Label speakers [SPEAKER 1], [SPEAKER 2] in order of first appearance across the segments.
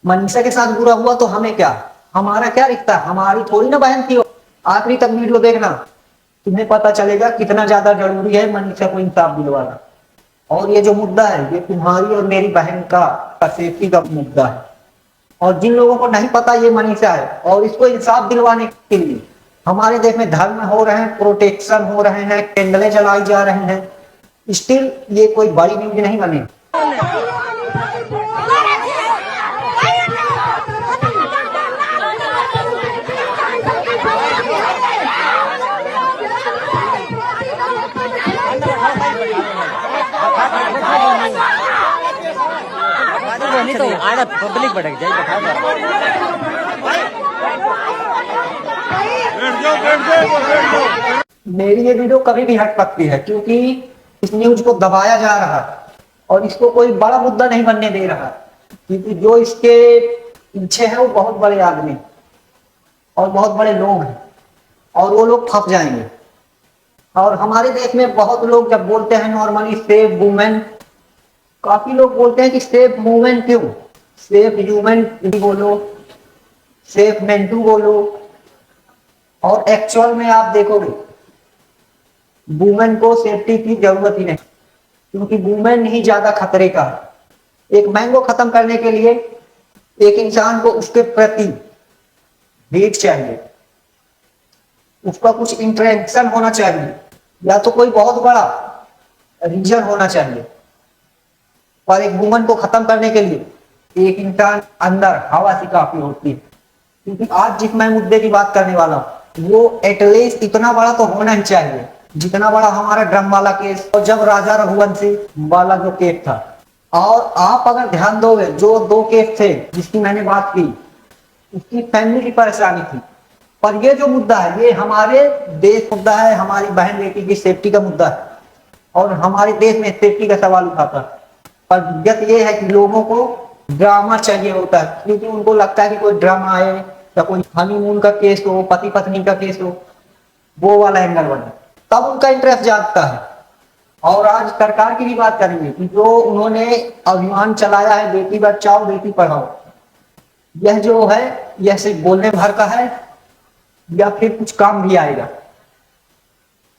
[SPEAKER 1] मनीषा के साथ बुरा हुआ तो हमें क्या, हमारा क्या रिश्ता, हमारी थोड़ी ना बहन थी वो। आखिरी तक वीडियो देखना, तुम्हें पता चलेगा कितना ज्यादा जरूरी है मनीषा को इंसाफ दिलवाना। और ये जो मुद्दा है ये तुम्हारी और मेरी बहन का सेफ्टी का मुद्दा है। और जिन लोगों को नहीं पता ये मनीषा है, और इसको इंसाफ दिलवाने के लिए हमारे देश में धर्म हो रहे हैं, प्रोटेक्शन हो रहे हैं, कैंडलें जलाई जा रहे हैं, स्टिल ये कोई बड़ी न्यूज नहीं बनी।
[SPEAKER 2] नहीं तो आड़ा पब्लिक भटक जाए।
[SPEAKER 1] मेरी ये वीडियो कभी भी हट सकती है क्योंकि इस न्यूज को दबाया जा रहा है और इसको कोई बड़ा मुद्दा नहीं बनने दे रहा, क्योंकि जो इसके पीछे है वो बहुत बड़े आदमी और बहुत बड़े लोग हैं और वो लोग फंस जाएंगे। और हमारे देश में बहुत लोग जब बोलते हैं नॉर्मली सेव वुमेन, काफी लोग बोलते हैं कि सेफ वुमेन क्यों, सेफ ह्यूमन भी बोलो, सेफ मेंटू बोलो। और एक्चुअल में आप देखोगे वुमेन को सेफ्टी की जरूरत ही नहीं, क्योंकि वुमेन ही ज्यादा खतरे का है। एक मैन को खत्म करने के लिए एक इंसान को उसके प्रति हेट चाहिए, उसका कुछ इंटरेक्शन होना चाहिए, या तो कोई बहुत बड़ा रीजन होना चाहिए। पर एक वुमन को खत्म करने के लिए एक इंसान अंदर हवा सी काफी होती है। क्योंकि आज जिस मैं मुद्दे की बात करने वाला हूँ वो एटलीस्ट इतना बड़ा तो होना ही चाहिए जितना बड़ा हमारा ड्रम वाला केस और जब राजा रघुवंशी वाला जो केस था। और आप अगर ध्यान दोगे जो दो केस थे जिसकी मैंने बात की, उसकी फैमिली की परेशानी थी। पर ये जो मुद्दा है ये हमारे देश मुद्दा है, हमारी बहन बेटी की सेफ्टी का मुद्दा है और हमारे देश में सेफ्टी का सवाल उठाता है। पर दिक्कत ये है कि लोगों को ड्रामा चाहिए होता है, क्योंकि उनको लगता है कि कोई ड्रामा आए या कोई हनीमून का केस हो, पति पत्नी का केस हो, वो वाला एंगल बने, तब उनका इंटरेस्ट जागता है। और आज सरकार की भी बात करेंगे कि जो उन्होंने अभियान चलाया है बेटी बचाओ बेटी पढ़ाओ, यह जो है यह सिर्फ बोलने भर का है या फिर कुछ काम भी आएगा,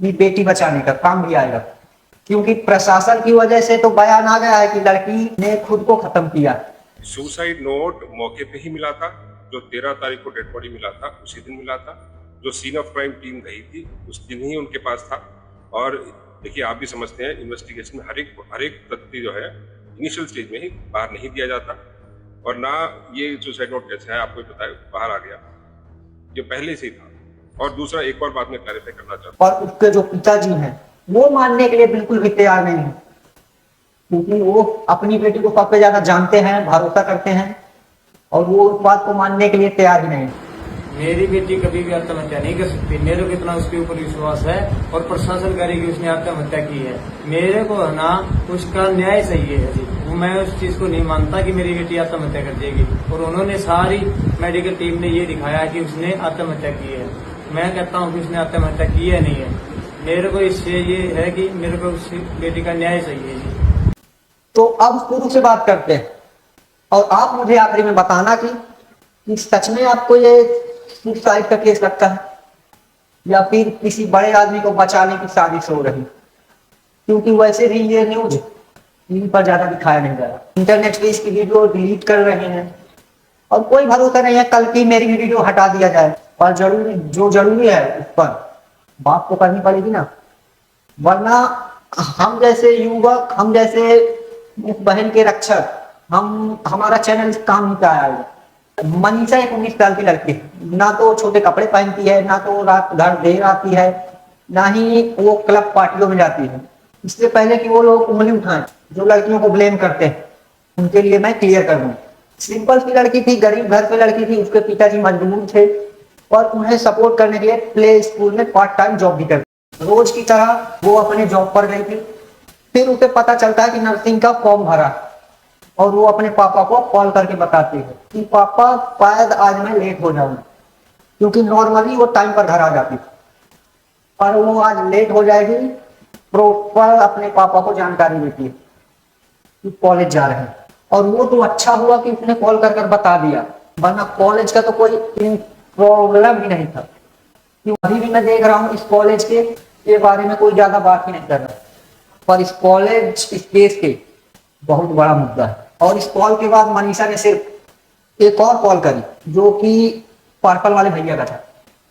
[SPEAKER 1] ये बेटी बचाने का काम भी आएगा। क्योंकि प्रशासन की वजह से तो बयान आ गया है कि लड़की ने खुद को खत्म किया।
[SPEAKER 3] सुसाइड नोट मौके पे ही मिला था, जो 13 तारीख को डेड बॉडी मिला था उसी दिन मिला था। जो सीन ऑफ क्राइम टीम गई थी उस दिन ही उनके पास था। और देखिए आप भी समझते हैं इन्वेस्टिगेशन में हर एक तथ्य जो है इनिशियल स्टेज में ही बाहर नहीं दिया जाता। और ना ये सुसाइड नोट कैसे है आपको पता है, बाहर आ गया, ये पहले से ही था। और दूसरा एक और बात मैं क्लैरिफाई करना चाहता हूँ,
[SPEAKER 1] और उसके जो पिताजी हैं वो मानने के लिए बिल्कुल भी तैयार नहीं है, क्योंकि वो अपनी बेटी को सबसे ज्यादा जानते हैं, भरोसा करते हैं और वो उस बात को मानने के लिए तैयार ही नहीं।
[SPEAKER 2] मेरी बेटी कभी भी आत्महत्या नहीं कर सकती, मेरे को इतना उसके ऊपर विश्वास है और प्रशासन करेगी उसने आत्महत्या की है। मेरे को है ना उसका न्याय चाहिए है जी, मैं उस चीज को नहीं मानता कि मेरी बेटी आत्महत्या कर देगी। और उन्होंने सारी मेडिकल टीम ने ये दिखाया कि उसने आत्महत्या की है। मैं कहता हूँ कि उसने आत्महत्या की है नहीं है। मेरे को इससे ये है कि मेरे को उस बेटी का न्याय चाहिए जी।
[SPEAKER 1] तो अब शुरू से बात करते हैं और आप मुझे आखिरी में बताना कि सच में आपको ये सुसाइड का केस लगता है या फिर किसी बड़े आदमी को बचाने की साजिश हो रही, क्योंकि वैसे भी ये न्यूज टीवी पर ज्यादा दिखाया नहीं जा रहा। इंटरनेट पे इसकी वीडियो डिलीट कर रहे हैं और कोई भरोसा नहीं है कल की मेरी वीडियो हटा दिया जाए। पर जो जरूरी है उस पर बात तो करनी पड़ेगी ना, वरना हम जैसे युवक, हम जैसे बहन के रक्षक, हमारा चैनल काम नहीं आएगा। मनीषा एक 19 साल की लड़की है, ना तो छोटे कपड़े पहनती है, ना तो रात घर देर आती है, ना ही वो क्लब पार्टियों में जाती है। इससे पहले कि वो लोग उंगली उठाएं जो लड़कियों को ब्लेम करते हैं, उनके लिए मैं क्लियर कर दूं। सिंपल सी लड़की थी, गरीब घर पे लड़की थी, उसके पिताजी मजदूर थे और उन्हें सपोर्ट करने के लिए प्ले स्कूल में पार्ट टाइम जॉब भी करती। रोज की तरह वो अपने जॉब पर गई थी। फिर उसे पता चलता है कि नर्सिंग का फॉर्म भरा और वो अपने पापा को कॉल करके बताती है कि पापा शायद आज मैं लेट हो जाऊंगा, क्योंकि नॉर्मली वो टाइम पर घर आ जाती थी, पर वो आज लेट हो जाएगी। प्रॉपर अपने पापा को जानकारी देती है कि कॉलेज जा रहे हैं। और वो तो अच्छा हुआ कि उसने कॉल कर कर बता दिया, वरना कॉलेज का तो कोई प्रॉब्लम ही नहीं था। क्यों अभी भी मैं देख रहा हूँ इस कॉलेज के बारे में कोई ज्यादा बात ही नहीं कर रहा, पर इस कॉलेज इस केस के बहुत बड़ा मुद्दा है। और इस कॉल के बाद मनीषा ने सिर्फ एक और कॉल करी जो कि पर्पल वाले भैया का था।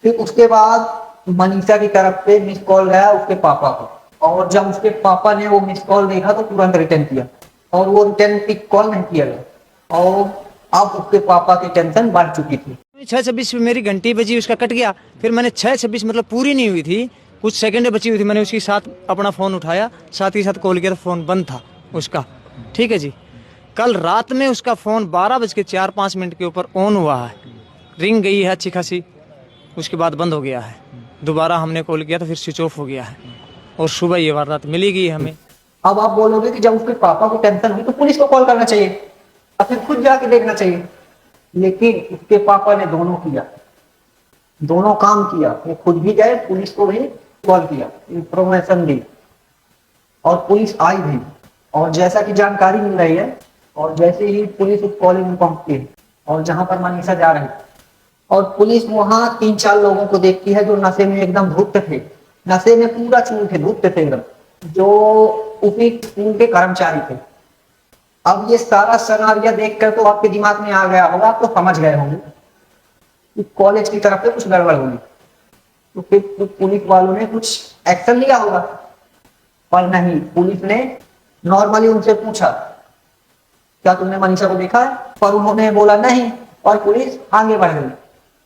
[SPEAKER 1] फिर उसके बाद मनीषा की तरफ से मिस कॉल गया उसके पापा को, और जब उसके पापा ने वो मिस कॉल देखा तो तुरंत रिटर्न किया, और वो रिटर्न पिक कॉल नहीं किया गया। और अब उसके पापा की टेंशन बढ़ चुकी थी।
[SPEAKER 2] 6:26 पे मेरी घंटी बजी, उसका कट गया। फिर मैंने 6:26 मतलब पूरी नहीं हुई थी, कुछ सेकंड बची हुई थी, मैंने उसके साथ अपना फ़ोन उठाया, साथ ही साथ कॉल किया तो फ़ोन बंद था उसका। ठीक है जी। कल रात में उसका फ़ोन 12:04-5 के ऊपर ऑन हुआ है, रिंग गई है अच्छी खासी, उसके बाद बंद हो गया है। दोबारा हमने कॉल किया तो फिर स्विच ऑफ हो गया है, और सुबह ये वारदात मिली गई हमें।
[SPEAKER 1] अब आप बोलोगे कि जब उसके पापा को टेंशन हुई तो पुलिस को कॉल करना चाहिए और फिर खुद जाके देखना चाहिए, लेकिन उसके पापा ने दोनों किया, दोनों काम किया। वो खुद भी गए, पुलिस को भी कॉल किया, इंफॉर्मेशन दी, और पुलिस आई भी। और जैसा कि जानकारी मिल रही है, और जैसे ही पुलिस उस कॉलेज में पहुंचती है और जहां पर मनीषा जा रही, और पुलिस वहां 3-4 लोगों को देखती है जो नशे में एकदम धुत थे, नशे में पूरा चूर थे, धुत थे एकदम, जो उसी स्कूल के कर्मचारी थे। अब ये सारा सिनेरियो देखकर तो आपके दिमाग में आ गया होगा, आप तो समझ गए होंगे कि कॉलेज की तरफ से कुछ गड़बड़ होगी। तो फिर तो पुलिस वालों ने कुछ एक्शन लिया होगा, पर नहीं, पुलिस ने नॉर्मली उनसे पूछा क्या तुमने मनीषा को देखा है, पर उन्होंने बोला नहीं, और पुलिस आगे बढ़ गई।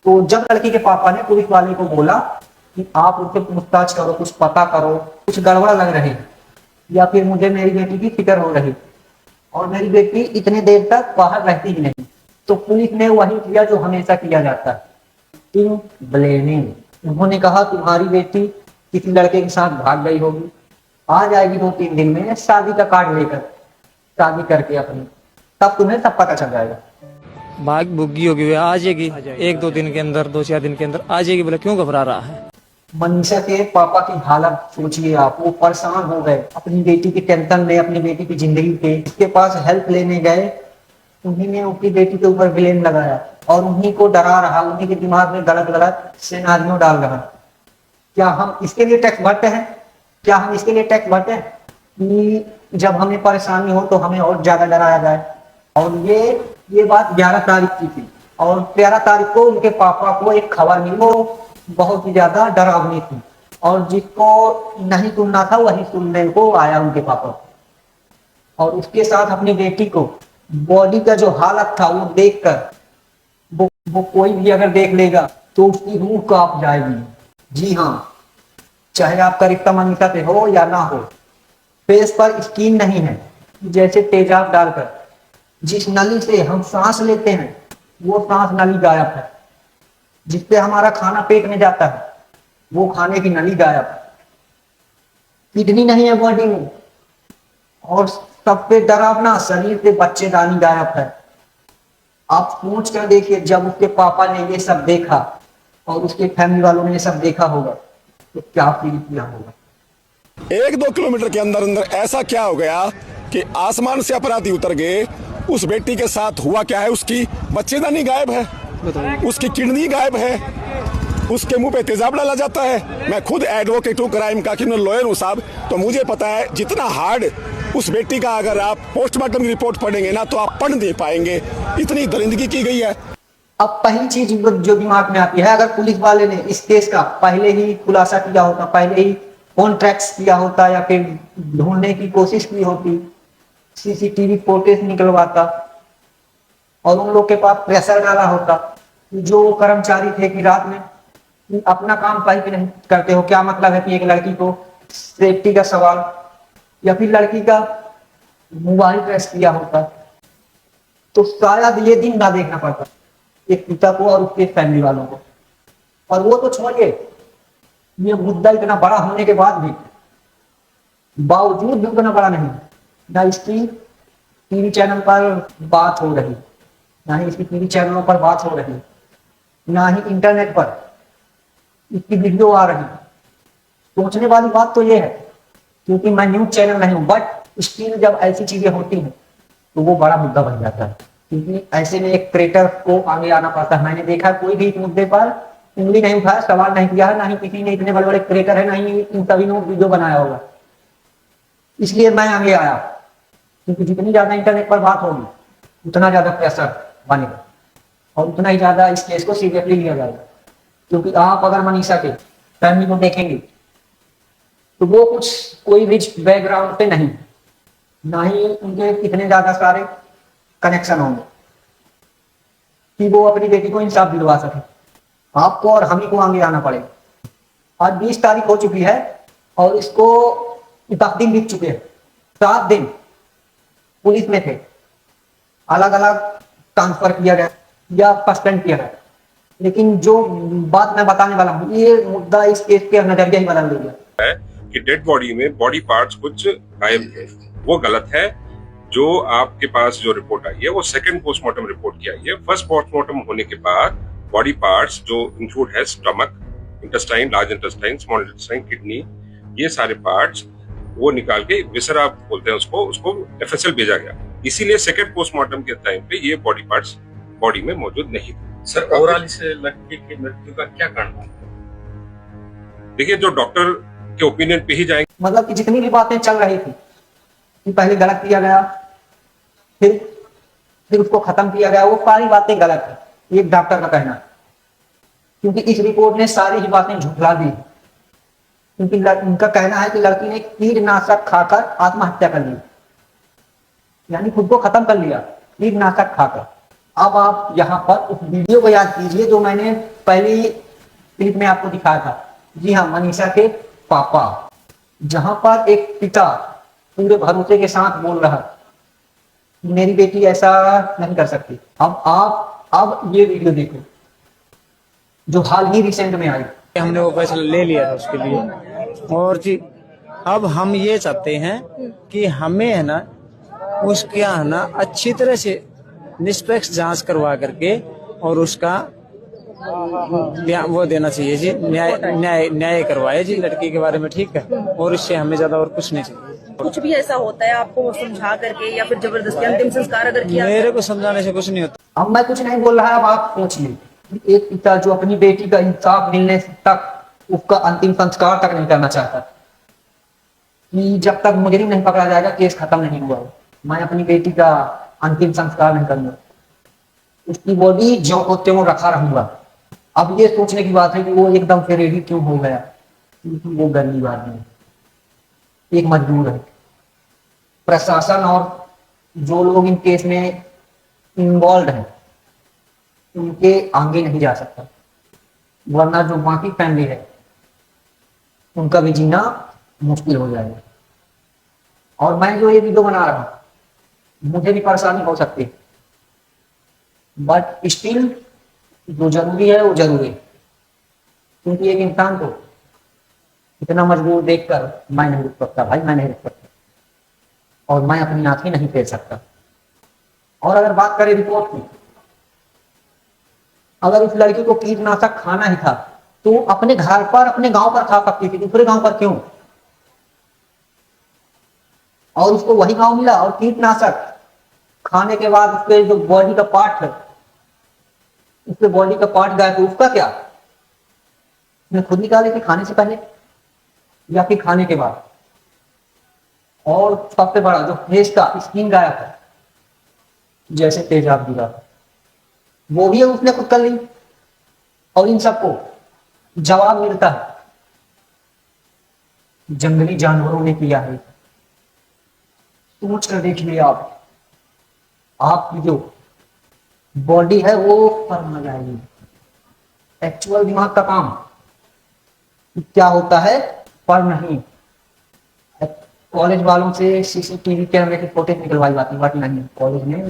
[SPEAKER 1] तो जब लड़की के पापा ने पुलिस वाले को बोला कि आप उनसे पूछताछ करो, कुछ पता करो, कुछ गड़बड़ लग रही है, या फिर मुझे मेरी बेटी की फिक्र हो रही और मेरी बेटी इतने देर तक बाहर रहती ही नहीं, तो पुलिस ने वही किया जो हमेशा किया जाता है, इन ब्लेमिंग। उन्होंने कहा तुम्हारी बेटी किसी लड़के के साथ भाग गई होगी, आ जाएगी 2-3 दिन में शादी का कार्ड लेकर, शादी करके अपनी, तब तुम्हें सब पता चल जाएगा।
[SPEAKER 2] भाग भुग्गी होगी, आ जाएगी 1-2 दिन के अंदर, 2-4 दिन के अंदर आ जाएगी। बोले क्यों घबरा रहा है?
[SPEAKER 1] मनीषा के पापा की हालत सोचिए आप, वो परेशान हो गए अपनी बेटी की टेंशन में, अपनी बेटी की जिंदगी पे। उसके पास हेल्प लेने गए, उन्हीं ने अपनी बेटी के ऊपर ब्लेम लगाया और उन्हीं को डरा रहा, उन्हीं के दिमाग में गलत गलत सिनेरियो डाल रहा। क्या हम इसके लिए टैक्स भरते हैं? क्या हम इसके लिए टैक्स भरते हैं कि जब हमें परेशानी हो तो हमें और ज्यादा डराया जाए? और ये बात 11 तारीख की थी, और 13 तारीख को उनके पापा को एक खबर मिली, वो बहुत ही ज्यादा डरावनी थी, और जिसको नहीं सुनना था वही सुनने को आया उनके पापा। और उसके साथ अपनी बेटी को बॉडी का जो हालत था वो देखकर वो कोई भी अगर देख लेगा तो उसकी रूह कांप जाएगी। जी हाँ, चाहे आपका रिश्ता मनीषा से हो या ना हो, फेस पर स्किन नहीं है, जैसे तेजाब डालकर जिस नली से हम सांस लेते हैं वो सांस नली गायब है, जिससे हमारा खाना पेट में जाता है वो खाने की नली गायब है, किडनी नहीं है बॉडी में, और सबसे डरावना शरीर से बच्चेदानी गायब है। आप सोच कर देखिए, जब उसके पापा ने ये सब देखा और उसके फैमिली वालों ने ये सब देखा होगा तो क्या फील किया होगा।
[SPEAKER 4] 1-2 किलोमीटर के अंदर अंदर ऐसा क्या हो गया कि आसमान से अपराधी उतर गए। उस बेटी के साथ हुआ क्या है, उसकी बच्चेदानी गायब है, उसकी किडनी गायब है, उसके मुंह पे तेजाब डाला जाता है। मैं खुद एडवोकेट हूँ, क्राइम का क्रिमिनल लॉयर हूँ साहब, तो मुझे पता है जितना हार्ड उस बेटी का अगर आप पोस्टमार्टम की रिपोर्ट पढ़ेंगे ना तो आप पढ़ नहीं पाएंगे, इतनी दरिंदगी की गई है।
[SPEAKER 1] अब पहली चीज जो दिमाग में आती है, अगर पुलिस वाले ने इस केस का पहले ही खुलासा किया होता, पहले ही कॉन्ट्रैक्ट किया होता, या फिर ढूंढने की कोशिश की होती, सीसीटीवी फुटेज निकलवाता और उन लोग के पास प्रेशर डाला होता, जो कर्मचारी थे कि रात में अपना काम सही से नहीं करते हो, क्या मतलब है कि एक लड़की को सेफ्टी का सवाल या फिर लड़की का मोबाइल ट्रेस किया होता, तो शायद ये दिन ना देखना पड़ता एक पिता को और उसके फैमिली वालों को। और वो तो छोड़िए, ये मुद्दा इतना बड़ा होने के बाद भी बावजूद भी उतना बड़ा नहीं, ना इसकी टीवी चैनल पर बात हो रही, ना ही इसकी टीवी चैनलों पर बात हो रही, ना ही इंटरनेट पर इसकी वीडियो आ रही। सोचने वाली बात तो ये है, क्योंकि मैं न्यूज चैनल नहीं हूं, बट स्टिल जब ऐसी चीजें होती हैं तो वो बड़ा मुद्दा बन जाता है, क्योंकि ऐसे में एक क्रिएटर को आगे आना पड़ता है। मैंने देखा कोई भी इस मुद्दे पर उंगली नहीं उठाया, सवाल नहीं किया है, ना ही किसी ने, इतने बड़े बड़े क्रिएटर है, ना ही इन सभी ने वीडियो बनाया होगा। इसलिए मैं आगे आया, क्योंकि जितनी ज्यादा इंटरनेट पर बात होगी उतना ज्यादा प्रेशर बनेगा और उतना ही ज्यादा इस केस को सीरियसली लिया जाएगा। क्योंकि आप अगर मनीषा के फैमिली को देखेंगे तो वो कुछ कोई रिच बैकग्राउंड पे नहीं, ना ही उनके इतने ज्यादा सारे कनेक्शन होंगे कि वो अपनी बेटी को इंसाफ दिलवा सके। आपको और हम ही को आगे आना पड़ेगा। आज 20 तारीख हो चुकी है और इसको 10 दिन बीत चुके हैं। 7 दिन पुलिस में थे, अलग अलग ट्रांसफर किया गया या सस्पेंड किया गया, लेकिन जो बात मैं बताने वाला हूँ ये मुद्दा इस केस के नजरिया ही बदल देगा
[SPEAKER 3] है कि डेड बॉडी में बॉडी पार्ट्स कुछ गायब है, वो गलत है। जो आपके पास जो रिपोर्ट आई है वो सेकंड पोस्टमार्टम रिपोर्ट की आई है। फर्स्ट पोस्टमार्टम होने के बाद बॉडी पार्ट्स जो इंक्लूड है stomach, intestine, large intestine, small intestine, kidney, ये सारे पार्ट्स वो निकाल के विसरा बोलते हैं उसको एफएसएल भेजा गया। इसीलिए सेकंड पोस्टमार्टम के टाइम पे ये बॉडी पार्ट्स बॉडी में मौजूद नहीं थे।
[SPEAKER 5] सर ओवरऑल इस लड़की की मृत्यु का क्या कारण है?
[SPEAKER 3] देखिए, जो डॉक्टर के ओपिनियन पे ही जाएंगे।
[SPEAKER 1] मतलब कि जितनी भी बातें चल रही थी कि पहले गलत किया गया, फिर उसको खत्म किया गया, वो सारी बातें गलत है, एक डॉक्टर का कहना है। क्योंकि इस रिपोर्ट ने सारी ही बातें झुठला दी, क्योंकि उनका कहना है कि लड़की ने कीटनाशक खाकर आत्महत्या कर ली, यानी खुद को खत्म कर लिया कीटनाशक खाकर। अब आप यहाँ पर उस वीडियो को याद कीजिए जो मैंने पहली क्लिप में आपको दिखाया था। जी हाँ, मनीषा के पापा, जहां पर एक पिता पूरे भरोसे के साथ बोल रहा मेरी बेटी ऐसा नहीं कर सकती। अब ये वीडियो देखो जो हाल ही रिसेंट में आई।
[SPEAKER 2] हमने वो फैसला ले लिया था उसके लिए, और जी अब हम ये चाहते हैं कि हमें है ना उसके है ना अच्छी तरह से निष्पक्ष जांच करवा करके और उसका वो देना चाहिए जी, न्याय करवाए जी लड़की के बारे में, ठीक है। और इससे हमें ज्यादा और कुछ नहीं चाहिए।
[SPEAKER 6] कुछ भी ऐसा होता है आपको समझा करके या फिर जबरदस्ती अंतिम संस्कार अगर किया?
[SPEAKER 2] मेरे को समझाने से कुछ नहीं होता।
[SPEAKER 1] अब मैं कुछ नहीं बोल रहा, अब आप सोचिए, एक पिता जो अपनी बेटी का इंसाफ मिलने तक उसका अंतिम संस्कार तक नहीं करना चाहता, कि जब तक मुजरिम नहीं पकड़ा जाएगा केस खत्म नहीं हुआ, मैं अपनी बेटी का अंतिम संस्कार नहीं करूंगा, उसकी बॉडी जो होते वो रखा रहूंगा। अब ये सोचने की बात है कि वो एकदम से रेडी क्यों हो गया, क्योंकि वो गरीब आदमी है, एक मजदूर है। प्रशासन और जो लोग इन केस में इन्वॉल्व हैं उनके आगे नहीं जा सकता, वरना जो बाकी फैमिली है उनका भी जीना मुश्किल हो जाएगा। और मैं जो ये वीडियो बना रहा हूं मुझे भी परेशानी हो सकती है, बट स्टिल जो जरूरी है वो जरूरी है, क्योंकि एक इंसान को इतना मजबूर देखकर मैं नहीं रुक सकता भाई, मैं नहीं रुक सकता और मैं अपनी आंखें नहीं फेर सकता। और अगर बात करें रिपोर्ट की, अगर उस लड़की को कीटनाशक खाना ही था तो अपने घर पर, अपने गांव पर खा सकती थी, दूसरे गांव पर क्यों? और उसको वही गांव मिला और कीटनाशक खाने के बाद उसके जो बॉडी का पार्ट है, उसके बॉडी का पार्ट गया, तो उसका क्या? उसने खुद निकाले थे खाने से पहले या फिर खाने के बाद? और सबसे बड़ा जो फेस का स्किन गायब है, जैसे तेजाब गिरा, वो भी उसने खुद कर ली। और इन सबको जवाब मिलता है जंगली जानवरों ने किया है। सोच कर देखिए आप, आपकी जो बॉडी है वो पर न जाएगी। एक्चुअल दिमाग का काम क्या होता है पर नहीं। कॉलेज वालों से सीसीटीवी कैमरे की फुटेज निकलवाई जाती, बट नहीं, कॉलेज में